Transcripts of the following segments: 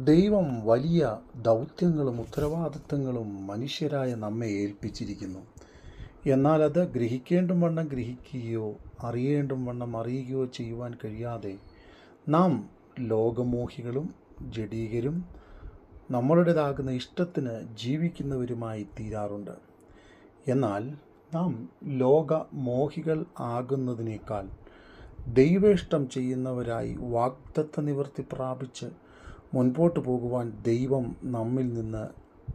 ദൈവം വലിയ ദൗത്യങ്ങളും ഉത്തരവാദിത്തങ്ങളും മനുഷ്യരായ നമ്മെ ഏൽപ്പിച്ചിരിക്കുന്നു. എന്നാൽ അത് ഗ്രഹിക്കേണ്ടും വണ്ണം ഗ്രഹിക്കുകയോ അറിയേണ്ടും വണ്ണം അറിയുകയോ ചെയ്യുവാൻ കഴിയാതെ നാം ലോകമോഹികളും ജഡീകരും നമ്മളുടേതാകുന്ന ഇഷ്ടത്തിന് ജീവിക്കുന്നവരുമായി തീരാറുണ്ട്. എന്നാൽ നാം ലോകമോഹികൾ ആകുന്നതിനേക്കാൾ ദൈവേഷ്ടം ചെയ്യുന്നവരായി വാഗ്ദത്ത നിവൃത്തി പ്രാപിച്ച് മുൻപോട്ട് പോകുവാൻ ദൈവം നമ്മിൽ നിന്ന്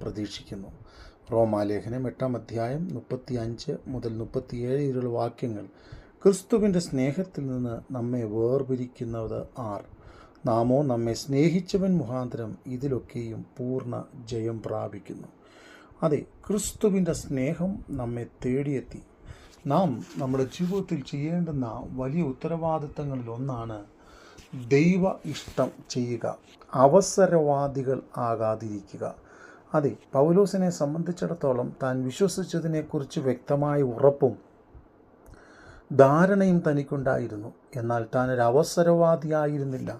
പ്രതീക്ഷിക്കുന്നു. റോമാലേഖനം 8-ാം അധ്യായം 35 മുതൽ 37 വാക്യങ്ങൾ. ക്രിസ്തുവിൻ്റെ സ്നേഹത്തിൽ നിന്ന് നമ്മെ വേർപിരിക്കുന്നത് ആർ? നാമോ നമ്മെ സ്നേഹിച്ചവൻ മുഖാന്തരം ഇതിലൊക്കെയും പൂർണ്ണ ജയം പ്രാപിക്കുന്നു. അതെ, ക്രിസ്തുവിൻ്റെ സ്നേഹം നമ്മെ തേടിയെത്തി. നാം നമ്മുടെ ജീവിതത്തിൽ ചെയ്യേണ്ടുന്ന വലിയ ഉത്തരവാദിത്തങ്ങളിൽ ഒന്നാണ് ദൈവ ഇഷ്ടം ചെയ്യുക, അവസരവാദികൾ ആകാതിരിക്കുക. അതെ, പൗലോസിനെ സംബന്ധിച്ചിടത്തോളം താൻ വിശ്വസിച്ചതിനെക്കുറിച്ച് വ്യക്തമായ ഉറപ്പും ധാരണയും തനിക്കുണ്ടായിരുന്നു. എന്നാൽ താൻ ഒരു അവസരവാദിയായിരുന്നില്ല.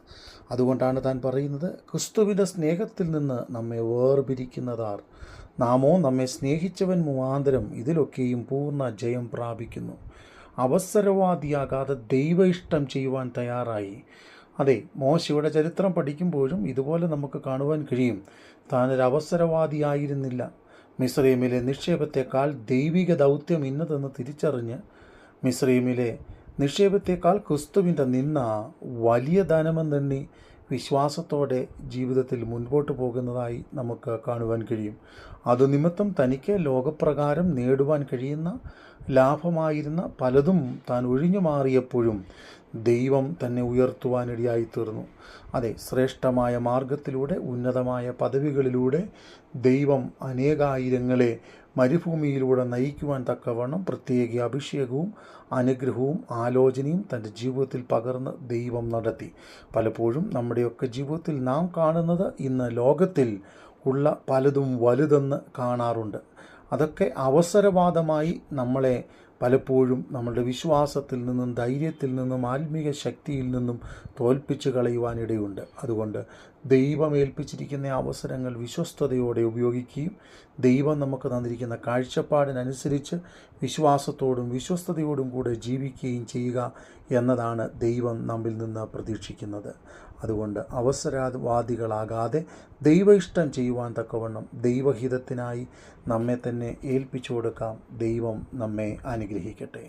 അതുകൊണ്ടാണ് താൻ പറയുന്നത്, ക്രിസ്തുവിൻ്റെ സ്നേഹത്തിൽ നിന്ന് നമ്മെ വേർപിരിക്കുന്നതാർ? നാമോ നമ്മെ സ്നേഹിച്ചവൻ മുഖാന്തരം ഇതിലൊക്കെയും പൂർണ്ണ ജയം പ്രാപിക്കുന്നു. അവസരവാദിയാകാതെ ദൈവ ഇഷ്ടം ചെയ്യുവാൻ തയ്യാറായി. അതെ, മോശയുടെ ചരിത്രം പഠിക്കുമ്പോഴും ഇതുപോലെ നമുക്ക് കാണുവാൻ കഴിയും. താനൊരു അവസരവാദിയായിരുന്നില്ല. മിസ്രയീമിലെ നിക്ഷേപത്തെക്കാൾ ദൈവിക ദൗത്യം ഇന്നതെന്ന് തിരിച്ചറിഞ്ഞ് മിസ്രയീമിലെ നിക്ഷേപത്തെക്കാൾ ക്രിസ്തുവിൻ്റെ നിന്ന വലിയ ധനമെന്നെണ്ണി വിശ്വാസത്തോടെ ജീവിതത്തിൽ മുൻപോട്ട് പോകുന്നതായി നമുക്ക് കാണുവാൻ കഴിയും. അതുനിമിത്തം തനിക്ക് ലോകപ്രകാരം നേടുവാൻ കഴിയുന്ന ലാഭമായിരുന്ന പലതും താൻ ഒഴിഞ്ഞു മാറിയപ്പോഴും ദൈവം തന്നെ ഉയർത്തുവാനിടയായിത്തീർന്നു. അതെ, ശ്രേഷ്ഠമായ മാർഗത്തിലൂടെ ഉന്നതമായ പദവികളിലൂടെ ദൈവം അനേകായിരങ്ങളെ മരുഭൂമിയിലൂടെ നയിക്കുവാൻ തക്കവണ്ണം പ്രത്യേക അഭിഷേകവും അനുഗ്രഹവും ആലോചനയും തൻ്റെ ജീവിതത്തിൽ പകർന്ന് ദൈവം നടത്തി. പലപ്പോഴും നമ്മുടെയൊക്കെ ജീവിതത്തിൽ നാം കാണുന്നത് ഇന്ന് ലോകത്തിൽ ഉള്ള പലതും വലുതെന്ന് കാണാറുണ്ട്. അതൊക്കെ അവസരവാദമായി നമ്മളെ പലപ്പോഴും നമ്മളുടെ വിശ്വാസത്തിൽ നിന്നും ധൈര്യത്തിൽ നിന്നും ആത്മീയ ശക്തിയിൽ നിന്നും തോൽപ്പിച്ച് കളയുവാനിടയുണ്ട്. അതുകൊണ്ട് ദൈവം ഏൽപ്പിച്ചിരിക്കുന്ന അവസരങ്ങൾ വിശ്വസ്തയോടെ ഉപയോഗിക്കുകയും ദൈവം നമുക്ക് തന്നിരിക്കുന്ന കാഴ്ചപ്പാടിനനുസരിച്ച് വിശ്വാസത്തോടും വിശ്വസ്തയോടും കൂടെ ജീവിക്കുകയും ചെയ്യുക എന്നതാണ് ദൈവം നമ്മിൽ നിന്ന് പ്രതീക്ഷിക്കുന്നത്. അതുകൊണ്ട് അവസരവാദികളാകാതെ ദൈവ ഇഷ്ടം ചെയ്യുവാൻ തക്കവണ്ണം ദൈവഹിതത്തിനായി നമ്മെ തന്നെ ഏൽപ്പിച്ചു കൊടുക്കാം. ദൈവം നമ്മെ അനുഗ്രഹിക്കട്ടെ.